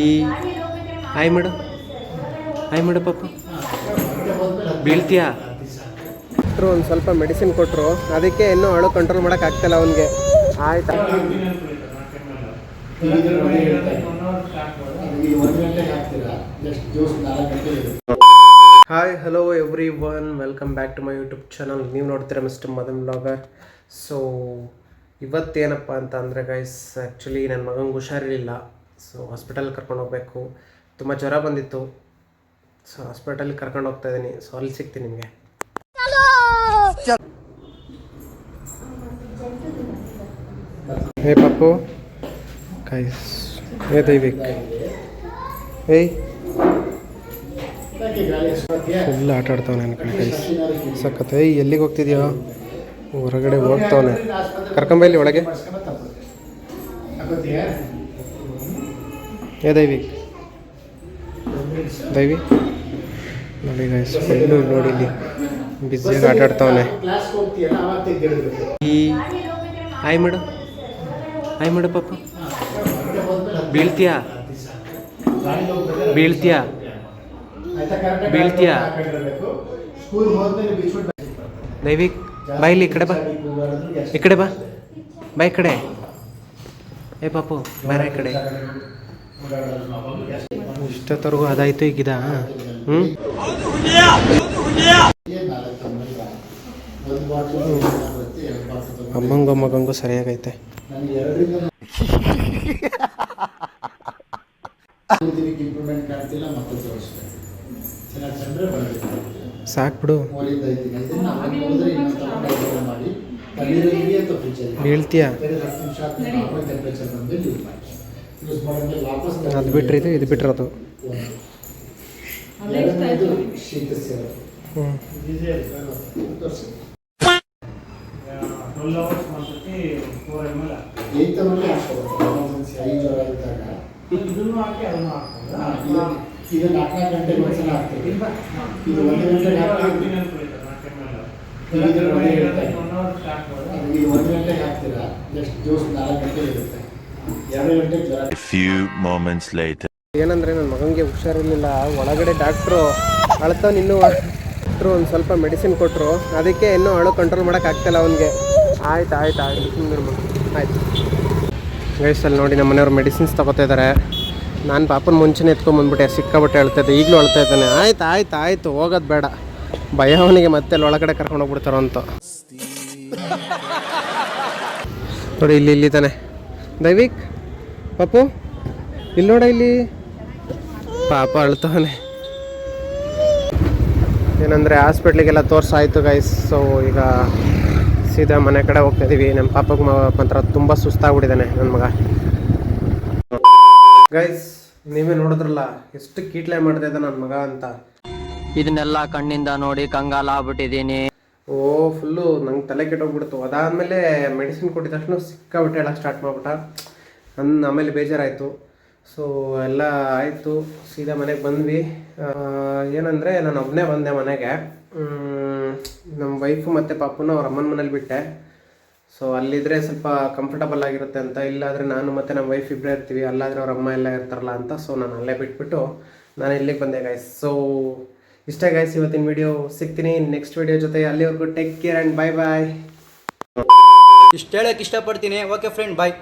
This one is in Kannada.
ಈ ಹಾಯ್ ಮಾಡು, ಹಾಯ್ ಮಾಡು ಪಾಪ. ಬೀಳ್ತೀಯಾ? ಒಂದು ಸ್ವಲ್ಪ ಮೆಡಿಸಿನ್ ಕೊಟ್ಟರು, ಅದಕ್ಕೆ ಇನ್ನೂ ಅಳು ಕಂಟ್ರೋಲ್ ಮಾಡೋಕ್ಕಾಗ್ತಿಲ್ಲ ಅವನಿಗೆ. ಆಯ್ತಾ? Hi hello everyone, welcome back to my YouTube channel. ನೀವು ನೋಡ್ತೀರಾ ಮಿಸ್ಟರ್ ಮದನ್ ಬ್ಲಾಗರ್. ಸೊ ಇವತ್ತೇನಪ್ಪ ಅಂತ ಅಂದರೆ ಗೈಸ್, ಆ್ಯಕ್ಚುಲಿ ನನ್ನ ಮಗಂಗೆ ಹುಷಾರಿರಲಿಲ್ಲ. ಸೊ ಹಾಸ್ಪಿಟಲ್ಗೆ ಕರ್ಕೊಂಡು ಹೋಗಬೇಕು. ತುಂಬ ಜ್ವರ ಬಂದಿತ್ತು. ಸೊ ಹಾಸ್ಪಿಟಲ್ಗೆ ಕರ್ಕೊಂಡು ಹೋಗ್ತಾ ಇದ್ದೀನಿ. ಸೊ ಅಲ್ಲಿ ಸಿಗ್ತೀನಿ ನಿಮಗೆ. ಹೇ ಪಪ್ಪು, ಗೈಸ್ ಹೇ ದೈವಿಕ್, ಏಯ್ ಫುಲ್ ಆಟ ಆಡ್ತಾವನೆ ನನ್ನ ಕಡೆ ಗೈಸ್. ಸಖತ್. ಏಯ್ ಎಲ್ಲಿಗೆ ಹೋಗ್ತಿದ್ಯಾ? ಹೊರಗಡೆ ಹೋಗ್ತಾವನೆ. ಕರ್ಕೊಂಬೈಲಿ ಒಳಗೆ. ಏ ದೈವಿಕ್, ದೈವಿ ನೋಡಿ ಗೈಸ್, ಫುಲ್ಲು ನೋಡಿ ಇಲ್ಲಿ ಬಿಸಿಯಾಗಿ ಆಟ ಆಡ್ತಾವನೆ. ಈ ಹಾಯ್ ಮಾಡು, ಹಾಯ್ ಮಾಡು ಪಾಪ. ಬೀಳ್ತೀಯಾ? ಬೀಳ್ತೀಯಾ? ಬೀಳ್ತೀಯಾ? ದೈವಿಕ್ ಬಾ, ಇಲ್ಲಿ ಈ ಕಡೆ ಬಾ, ಈ ಕಡೆ ಬಾ, ಬಾ ಈ ಕಡೆ. ಏ ಪಾಪು ಬಾರ ಈ ಕಡೆ. ಇಷ್ಟೊತ್ತವರೆಗೂ ಅದಾಯ್ತು, ಈಗಿದ. ಅಮ್ಮಂಗೂ ಮಗಂಗೂ ಸರಿಯಾಗೈತೆ. ಸಾಕು ಬಿಡು. ಬೀಳ್ತೀಯಾ? ಅದು ಬಿಟ್ರೆ ಇದು ಬಿಟ್ಟಿರೋದು. ಏನಂದ್ರೆ ನನ್ನ ಮಗನಿಗೆ ಹುಷಾರಿರಲಿಲ್ಲ. ಒಳಗಡೆ ಡಾಕ್ಟ್ರು ಅಳ್ತಾವ್, ಇನ್ನೂ ಒಂದು ಸ್ವಲ್ಪ ಮೆಡಿಸಿನ್ ಕೊಟ್ಟರು, ಅದಕ್ಕೆ ಇನ್ನೂ ಅಳು ಕಂಟ್ರೋಲ್ ಮಾಡೋಕ್ಕಾಗ್ತಿಲ್ಲ ಅವನಿಗೆ. ಆಯ್ತು ಆಯ್ತು ಆಯ್ತು ಆಯ್ತು ಗೈಸ್. ಅಲ್ಲಿ ನೋಡಿ ನಮ್ಮ ಮನೆಯವ್ರು ಮೆಡಿಸಿನ್ಸ್ ತೊಗೋತಾ ಇದ್ದಾರೆ. ನಾನು ಪಾಪನ ಮುಂಚೆನೇ ಎತ್ಕೊಂಡ್ಬಂದ್ಬಿಟ್ಟೆ, ಸಿಕ್ಕಾಬಿಟ್ಟೆ ಹೇಳ್ತಾಯಿದ್ದೆ, ಈಗಲೂ ಅಳ್ತಾ ಇದ್ದಾನೆ. ಆಯ್ತು ಆಯ್ತು ಆಯಿತು, ಹೋಗೋದು ಬೇಡ, ಭಯ ಅವನಿಗೆ ಮತ್ತೆ ಅಲ್ಲಿ ಒಳಗಡೆ ಕರ್ಕೊಂಡು ಹೋಗ್ಬಿಡ್ತಾರೋ ಅಂತ. ನೋಡಿ ಇಲ್ಲಿ ತಾನೆ ದೈವಿಕ್, ಪಾಪು ಇಲ್ಲಿ ನೋಡ, ಇಲ್ಲಿ ಪಾಪ ಅಳ್ತಾವನೆ. ಏನಂದರೆ ಹಾಸ್ಪಿಟ್ಲಿಗೆಲ್ಲ ತೋರಿಸಾಯ್ತು ಗೈಸ್. ಸೊ ಈಗ ಸೀದಾ ಮನೆ ಕಡೆ ಹೋಗ್ತಾಯಿದ್ದೀವಿ. ನಮ್ಮ ಪಾಪಗೆ ಮಾತ್ರ ತುಂಬ ಸುಸ್ತಾಗ್ಬಿಟ್ಟಿದ್ದಾನೆ ನನ್ನ ಮಗ. ಗೈಸ್ ನೀವೇ ನೋಡಿದ್ರಲ್ಲ ಎಷ್ಟು ಕೀಟ್ಲೆ ಮಾಡ್ತಾ ಇದ್ದ ನನ್ನ ಮಗ ಅಂತ. ಇದನ್ನೆಲ್ಲ ಕಣ್ಣಿಂದ ನೋಡಿ ಕಂಗಾಲ ಆಗ್ಬಿಟ್ಟಿದ್ದೀನಿ. ಓ ಫುಲ್ಲು ನಂಗೆ ತಲೆ ಕೆಟ್ಟೋಗ್ಬಿಡ್ತು. ಅದಾದಮೇಲೆ ಮೆಡಿಸಿನ್ ಕೊಟ್ಟಿದ ತಕ್ಷಣ ಸಿಕ್ಕಾಬಿಟ್ಟೆ ಹೇಳಕ್ಕೆ ಸ್ಟಾರ್ಟ್ ಮಾಡ್ಬಿಟ್ಟ. ಆಮೇಲೆ ಬೇಜಾರಾಯಿತು. ಸೊ ಎಲ್ಲ ಆಯಿತು, ಸೀದಾ ಮನೆಗೆ ಬಂದ್ವಿ. ಏನಂದರೆ ನಾನು ಒಬ್ಬನೇ ಬಂದೆ ಮನೆಗೆ. ನಮ್ಮ ವೈಫು ಮತ್ತು ಪಾಪುನ ಅವ್ರ ಅಮ್ಮನ ಮನೇಲಿ ಬಿಟ್ಟೆ. ಸೊ ಅಲ್ಲಿದ್ದರೆ ಸ್ವಲ್ಪ ಕಂಫರ್ಟಬಲ್ ಆಗಿರುತ್ತೆ ಅಂತ. ಇಲ್ಲಾದರೆ ನಾನು ಮತ್ತು ನಮ್ಮ ವೈಫ್ ಇಬ್ಬರೇ ಇರ್ತೀವಿ, ಅಲ್ಲಾದರೆ ಅವ್ರ ಅಮ್ಮ ಎಲ್ಲ ಇರ್ತಾರಲ್ಲ ಅಂತ. ಸೊ ನಾನು ಅಲ್ಲೇ ಬಿಟ್ಬಿಟ್ಟು ನಾನು ಇಲ್ಲಿಗೆ ಬಂದೆ ಗೈಸ್. ಸೊ ಇಷ್ಟೇ ಗೈಸ್ ಇವತ್ತಿನ ವಿಡಿಯೋ. ಸಿಗ್ತೀನಿ ನೆಕ್ಸ್ಟ್ ವಿಡಿಯೋ ಜೊತೆ. ಅಲ್ಲಿವರೆಗೂ ಟೇಕ್ ಕೇರ್ ಆ್ಯಂಡ್ ಬಾಯ್ ಬಾಯ್. ಇಷ್ಟು ಹೇಳಕ್ಕೆ ಇಷ್ಟಪಡ್ತೀನಿ. ಓಕೆ ಫ್ರೆಂಡ್, ಬಾಯ್.